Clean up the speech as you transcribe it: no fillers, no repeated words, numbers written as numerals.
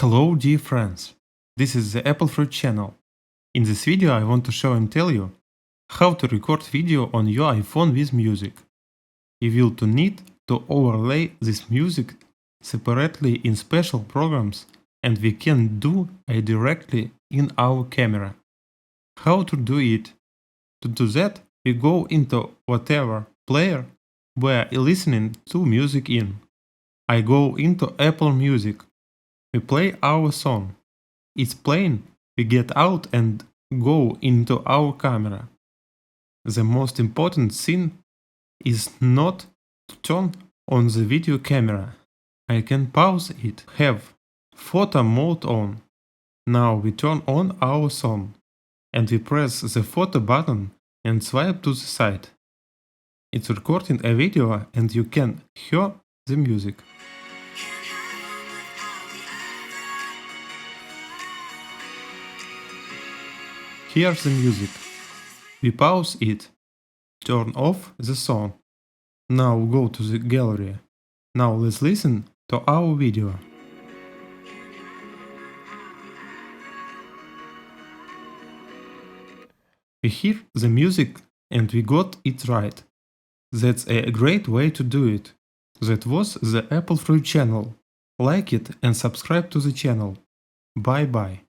Hello dear friends, this is the Apple Fruit channel. In this video I want to show and tell you how to record video on your iPhone with music. You will to need to overlay this music separately in special programs, and we can do it directly in our camera. How to do it? To do that, we go into whatever player we're listening to music in. I go into Apple Music. We play our song. It's playing, we get out and go into our camera. The most important thing is not to turn on the video camera. I can pause it, have photo mode on. Now we turn on our song and we press the photo button and swipe to the side. It's recording a video and you can hear the music. Here's the music. We pause it. Turn off the song. Now go to the gallery. Now let's listen to our video. We hear the music and we got it right. That's a great way to do it. That was the Apple Fruit channel. Like it and subscribe to the channel. Bye bye.